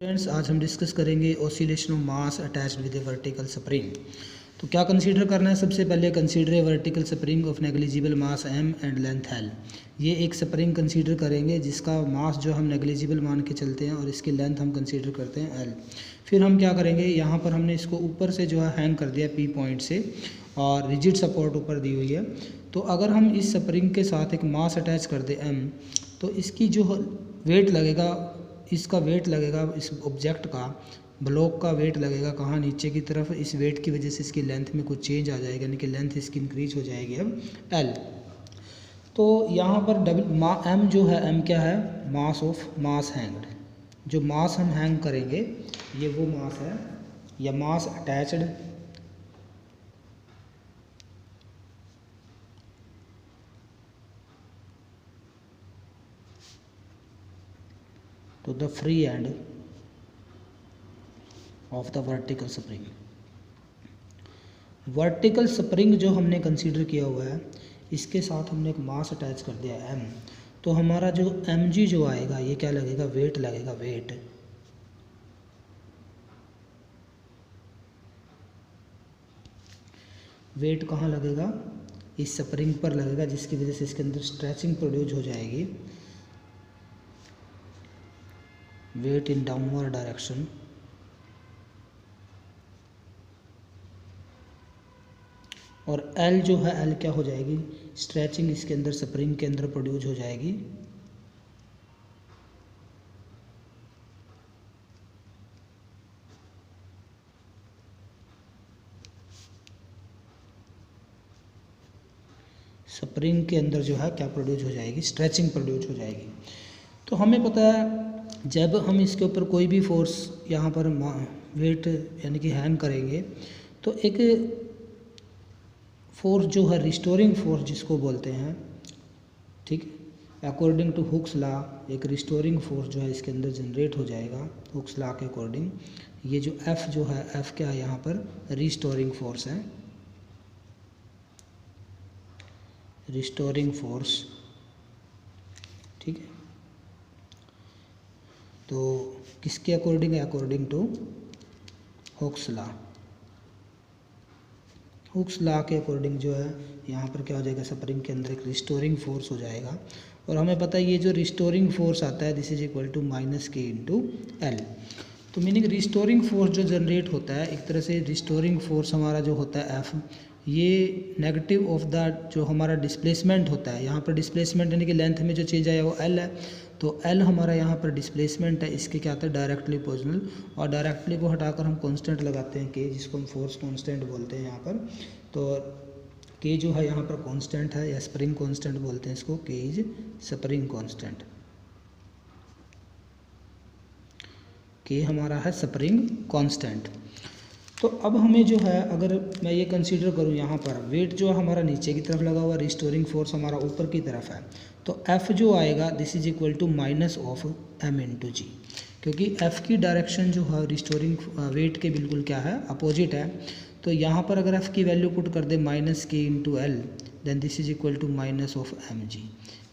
Friends, आज हम discuss करेंगे oscillation of mass attached with A vertical spring. तो क्या कंसीडर करना है? सबसे पहले consider a vertical spring of negligible mass m and length l। ये एक स्प्रिंग कंसीडर करेंगे जिसका मास जो हम नेग्लिजिबल मान के चलते हैं और इसकी लेंथ हम कंसीडर करते हैं l। फिर हम क्या करेंगे, यहाँ पर हमने इसको ऊपर से जो है हैंग कर दिया P पॉइंट से और रिजिड सपोर्ट ऊपर दी हुई है। तो अगर हम इस स्प्रिंग के साथ एक मास अटैच कर दें m, तो इसकी जो वेट लगेगा, इसका वेट लगेगा, इस ऑब्जेक्ट का ब्लॉक का वेट लगेगा कहाँ? नीचे की तरफ। इस वेट की वजह से इसकी लेंथ में कुछ चेंज आ जाएगा, यानी कि लेंथ इसकी इंक्रीज हो जाएगी अब L। तो यहाँ पर m जो है, m क्या है? Mass of mass hanged. जो मास हम हैंग करेंगे ये वो मास है या mass attached to the free end of the vertical spring। Vertical spring जो हमने कंसीडर किया हुआ है, इसके साथ हमने एक मास अटैच कर दिया m। तो हमारा जो mg जो आएगा, ये क्या लगेगा? वेट लगेगा, वेट। वेट कहाँ लगेगा? इस स्प्रिंग पर लगेगा, जिसकी वजह से इसके अंदर स्ट्रेचिंग प्रोड्यूस हो जाएगी, वेट इन डाउनवर्ड डायरेक्शन। और L जो है, L क्या हो जाएगी? स्ट्रेचिंग इसके अंदर स्प्रिंग के अंदर प्रोड्यूस हो जाएगी। स्प्रिंग के अंदर जो है क्या प्रोड्यूस हो जाएगी? स्ट्रेचिंग प्रोड्यूस हो जाएगी। तो हमें पता है जब हम इसके ऊपर कोई भी फोर्स यहाँ पर वेट यानी कि हैंग करेंगे, तो एक फोर्स जो है रिस्टोरिंग फोर्स जिसको बोलते हैं, ठीक, अकॉर्डिंग टू हुक्स लॉ एक रिस्टोरिंग फोर्स जो है इसके अंदर जनरेट हो जाएगा हुक्स लॉ के अकॉर्डिंग। ये जो F जो है, F क्या है? यहाँ पर रिस्टोरिंग फोर्स है, रिस्टोरिंग फोर्स, ठीक है। तो किसके अकॉर्डिंग है? According to Hooke's law. Hooke's law के अकॉर्डिंग जो है यहाँ पर क्या हो जाएगा? स्प्रिंग के अंदर एक रिस्टोरिंग फोर्स हो जाएगा। और हमें पता है ये जो रिस्टोरिंग फोर्स आता है, this is equal to -k into L। तो मीनिंग रिस्टोरिंग फोर्स जो जनरेट होता है, एक तरह से रिस्टोरिंग फोर्स हमारा जो होता है F, ये नेगेटिव ऑफ द जो हमारा डिस्प्लेसमेंट होता है, यहाँ पर डिस्प्लेसमेंट यानी कि लेंथ में जो चेंज आया वो L है। तो L हमारा यहाँ पर डिस्प्लेसमेंट है, इसके क्या आता है? Directly positional. और डायरेक्टली को हटाकर हम कांस्टेंट लगाते हैं K, जिसको हम फोर्स कांस्टेंट बोलते हैं यहाँ पर। तो K जो है यहाँ पर कांस्टेंट है या स्प्रिंग कांस्टेंट बोलते हैं इसको, K is spring constant. K हमारा है स्प्रिंग कांस्टेंट। तो अब हमें जो है, अगर मैं ये कंसीडर करूँ यहाँ पर वेट जो हमारा नीचे की तरफ लगा हुआ, रिस्टोरिंग फोर्स हमारा ऊपर की तरफ है, तो F जो आएगा this is equal to minus of m into g, क्योंकि F की डायरेक्शन जो है रिस्टोरिंग वेट के बिल्कुल क्या है? अपोजिट है। तो यहाँ पर अगर F की वैल्यू पुट कर दे -k into L, then this is equal to minus of mg,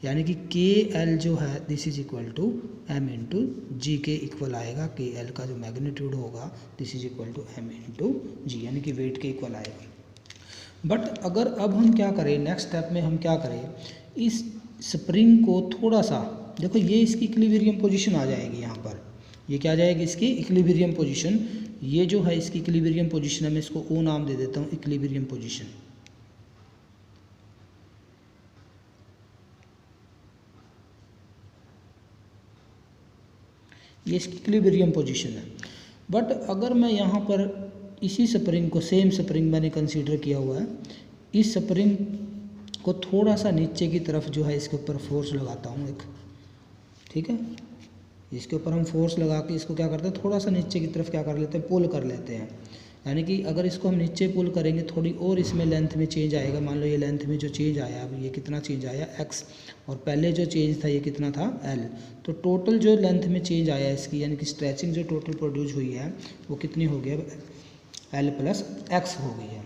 यानी कि KL जो है this is equal to m into g के इक्वल आएगा। KL का जो मैग्नीट्यूड होगा this is equal to m into g, यानी कि वेट के इक्वल आएगा। बट अगर अब हम क्या करें, नेक्स्ट स्टेप में हम क्या करें, इस स्प्रिंग को थोड़ा सा देखो, ये इसकी इक्विलिब्रियम पोजीशन आ जाएगी। यहाँ पर ये क्या आ जाएगी? इसकी इक्विलिब्रियम पोजीशन। ये जो है इसकी इक्विलिब्रियम पोजीशन है, मैं इसको O नाम दे देता हूँ, इक्विलिब्रियम पोजीशन। ये इसकी इक्विलिब्रियम पोजीशन है। बट अगर मैं यहाँ पर इसी स्प्रिंग को, सेम स्प्रिंग मैंने कंसीडर किया हुआ है, इस स्प्रिंग को थोड़ा सा नीचे की तरफ जो है इसके ऊपर फोर्स लगाता हूँ एक, ठीक है। इसके ऊपर हम फोर्स लगा के इसको क्या करते हैं? थोड़ा सा नीचे की तरफ क्या कर लेते हैं? पुल कर लेते हैं। यानी कि अगर इसको हम नीचे पुल करेंगे, थोड़ी और इसमें लेंथ में चेंज आएगा। मान लो ये लेंथ में जो चेंज आया, अब ये कितना चेंज आया? x, और पहले जो चेंज था ये कितना था? L। तो टोटल जो लेंथ में चेंज आया इसकी, यानी कि स्ट्रेचिंग जो टोटल प्रोड्यूस हुई है वो कितनी हो गई? L प्लस x हो गई है।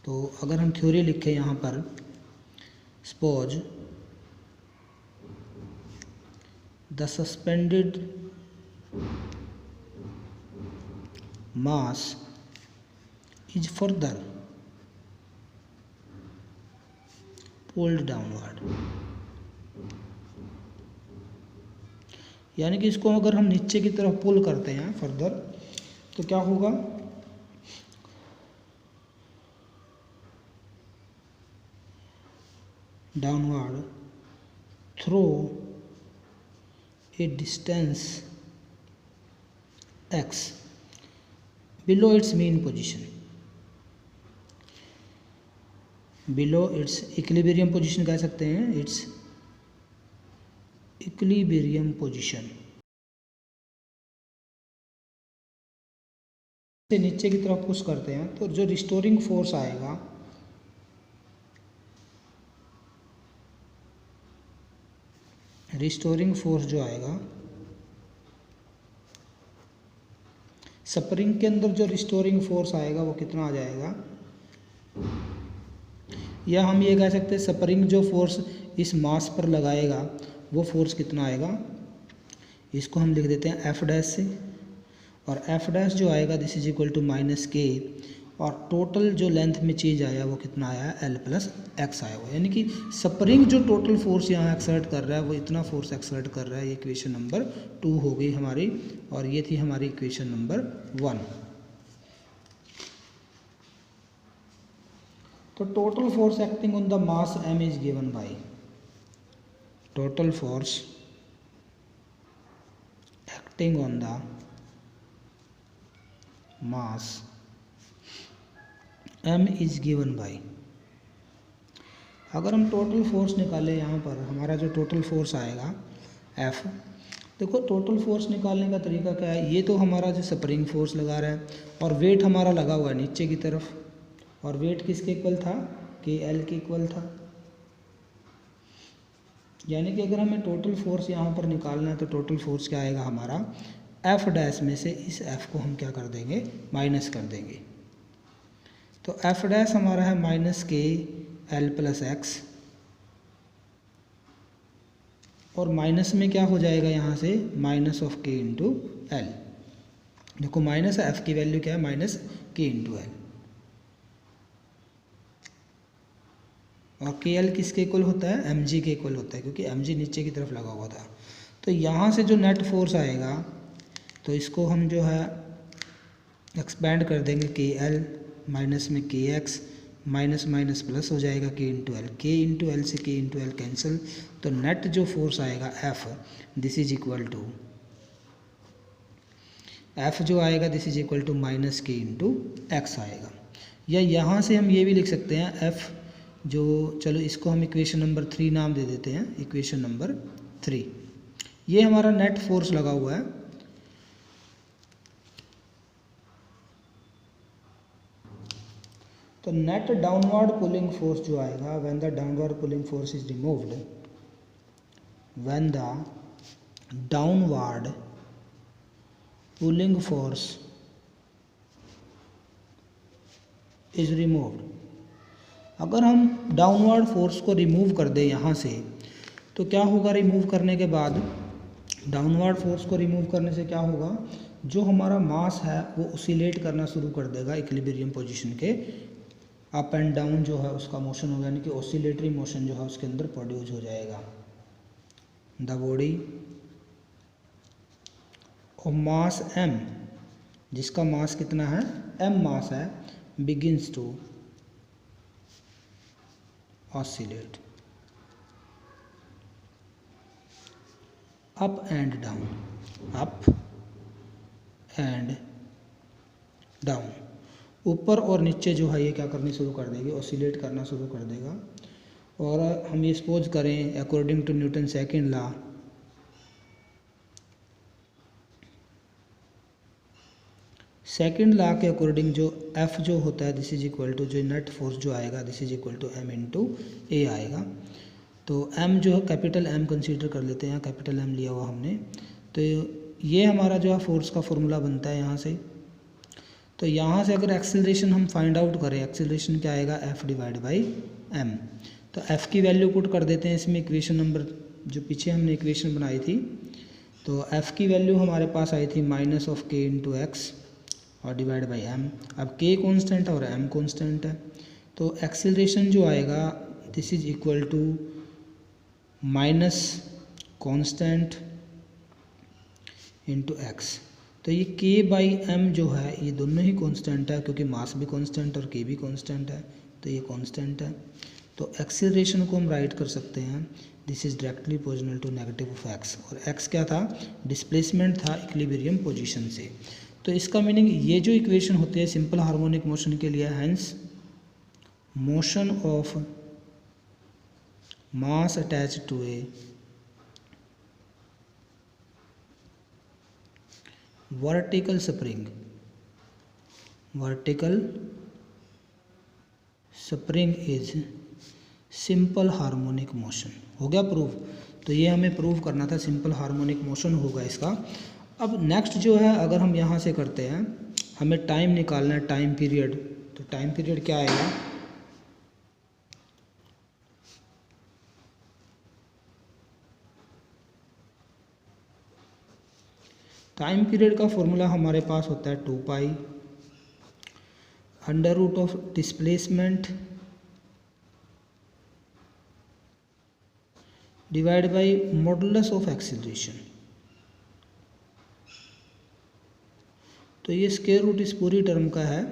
तो अगर हम थ्योरी लिखें यहाँ पर, suppose the suspended mass is further pulled downward. यानी कि इसको अगर हम नीचे की तरफ पुल करते हैं फर्दर तो क्या होगा, downward through a distance x below it's mean position, below it's equilibrium position कह सकते हैं, इट्स इक्विलिब्रियम पोजीशन से नीचे की तरफ पुश करते हैं तो जो रिस्टोरिंग फोर्स आएगा रिस्टोरिंग फोर्स जो आएगा स्प्रिंग के अंदर जो रिस्टोरिंग फोर्स आएगा वो कितना आ जाएगा, या हम ये कह सकते हैं स्प्रिंग जो फोर्स इस मास पर लगाएगा वो फोर्स कितना आएगा। इसको हम लिख देते हैं एफ डैश से, और एफ डैश जो आएगा this is equal to minus K, और टोटल जो लेंथ में चेंज आया वो कितना आया, एल प्लस एक्स आया हुआ। यानी कि स्प्रिंग जो टोटल फोर्स यहाँ एक्सर्ट कर रहा है वो इतना फोर्स एक्सर्ट कर रहा है। ये इक्वेशन नंबर 2 हो गई हमारी, और ये थी हमारी इक्वेशन नंबर 1। तो total force acting on the mass m is given by total force acting on the mass m is given by, अगर हम टोटल फोर्स निकालें यहाँ पर हमारा जो टोटल फोर्स आएगा F, देखो टोटल फोर्स निकालने का तरीका क्या है, ये तो हमारा जो स्प्रिंग फोर्स लगा रहा है और वेट हमारा लगा हुआ है नीचे की तरफ, और वेट किसके इक्वल था, के एल के इक्वल था। यानी कि अगर हमें टोटल फोर्स यहाँ पर निकालना है तो टोटल फोर्स क्या आएगा हमारा, एफ डैश में से इस एफ को हम क्या कर देंगे, माइनस कर देंगे। तो एफ डैश हमारा है माइनस के एल प्लस एक्स, और माइनस में क्या हो जाएगा यहाँ से, माइनस ऑफ के इंटू एल। देखो माइनस एफ की वैल्यू क्या है, माइनस के इंटू एल, और के एल किसके इक्वल होता है, एम जी के इक्वल होता है, क्योंकि एम जी नीचे की तरफ लगा हुआ था। तो यहाँ से जो नेट फोर्स आएगा तो इसको हम जो है एक्सपेंड कर देंगे, के एल माइनस में के एक्स, माइनस माइनस प्लस हो जाएगा K into L, K into L से के इंटू एल कैंसिल, तो नेट जो फोर्स आएगा F this is equal to, F जो आएगा this is equal to minus K into X आएगा। या यहाँ से हम ये भी लिख सकते हैं एफ जो, चलो इसको हम इक्वेशन नंबर 3 नाम दे देते हैं, इक्वेशन नंबर 3, ये हमारा नेट फोर्स लगा हुआ है। तो नेट डाउनवर्ड पुलिंग फोर्स जो आएगा, when the downward pulling force is removed, when the downward pulling force is removed, अगर हम डाउनवर्ड फोर्स को रिमूव कर दें यहाँ से तो क्या होगा, रिमूव करने के बाद डाउनवर्ड फोर्स को रिमूव करने से क्या होगा, जो हमारा मास है वो ऑसिलेट करना शुरू कर देगा इक्विलिब्रियम पोजीशन के, अप एंड डाउन जो है उसका मोशन होगा, यानी कि ऑसिलेटरी मोशन जो है उसके अंदर प्रोड्यूस हो जाएगा। The body of mass m, जिसका मास कितना है, m मास है, begins to oscillate up and down, up and down, ऊपर और नीचे जो है ये क्या करनी शुरू कर देगी, ऑसिलेट करना शुरू कर देगा। और हम ये सपोज करें according to Newton second law, second law के अकॉर्डिंग जो F जो होता है दिस इज इक्वल टू, जो नेट फोर्स जो आएगा this is equal to m into a आएगा। तो m जो है कैपिटल M कंसीडर कर लेते हैं, कैपिटल M लिया हुआ हमने, तो ये हमारा जो है फोर्स का फॉर्मूला बनता है यहाँ से। तो यहाँ से अगर एक्सेलरेशन हम फाइंड आउट करें, एक्सेलरेशन क्या आएगा, F डिवाइड बाई M, तो F की वैल्यू पुट कर देते हैं इसमें, इक्वेशन नंबर जो पीछे हमने इक्वेशन बनाई थी तो f की वैल्यू हमारे पास आई थी minus of k into X और डिवाइड बाई m। अब k कांस्टेंट है और m कांस्टेंट है, तो एक्सीलरेशन जो आएगा this is equal to minus constant into X. तो ये k बाई m जो है ये दोनों ही कांस्टेंट है, क्योंकि मास भी कांस्टेंट और k भी कांस्टेंट है, तो ये कांस्टेंट है। तो एक्सीलरेशन को हम राइट कर सकते हैं this is directly proportional to negative of x, और x क्या था, डिस्प्लेसमेंट था इक्विलिब्रियम पोजीशन से। तो इसका मीनिंग ये जो इक्वेशन होते हैं सिंपल हार्मोनिक मोशन के लिए, hence motion of mass attach to a vertical spring is simple harmonic motion. हो गया प्रूव। तो ये हमें प्रूव करना था, सिंपल हार्मोनिक मोशन होगा इसका। अब नेक्स्ट जो है अगर हम यहाँ से करते हैं, हमें टाइम निकालना है, टाइम पीरियड। तो टाइम पीरियड क्या आएगा, टाइम पीरियड का फॉर्मूला हमारे पास होता है 2 pi under root of displacement divide by modulus of acceleration. तो ये स्क्वायर रूट इस पूरी टर्म का है।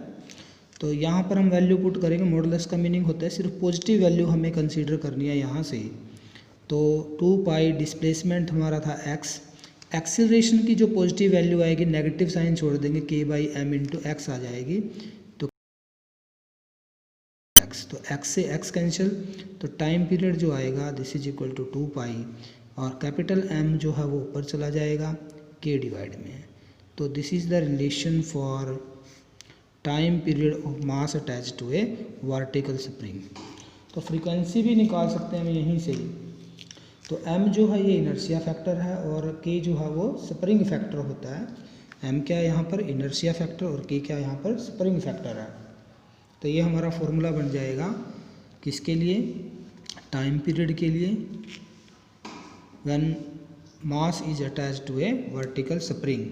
तो यहाँ पर हम वैल्यू पुट करेंगे, मॉडुलस का मीनिंग होता है सिर्फ पॉजिटिव वैल्यू हमें कंसीडर करनी है यहाँ से। तो 2 पाई डिस्प्लेसमेंट हमारा था x, एक्सीलरेशन की जो पॉजिटिव वैल्यू आएगी नेगेटिव साइन छोड़ देंगे, k by m into x आ जाएगी। तो x, तो x से x कैंसिल, तो टाइम पीरियड जो आएगा this is equal to 2 pi और कैपिटल M जो है वो ऊपर चला जाएगा k डिवाइड में। तो this is the relation for time period of mass attach to a vertical spring. तो फ्रीक्वेंसी भी निकाल सकते हैं हम यहीं से। तो m जो है ये इनर्शिया फैक्टर है और k जो है वो स्प्रिंग फैक्टर होता है। m क्या है यहाँ पर, इनर्शिया फैक्टर, और k क्या है यहाँ पर, स्प्रिंग फैक्टर है। तो ये हमारा फॉर्मूला बन जाएगा किसके लिए, टाइम पीरियड के लिए, when mass is attached to a vertical spring.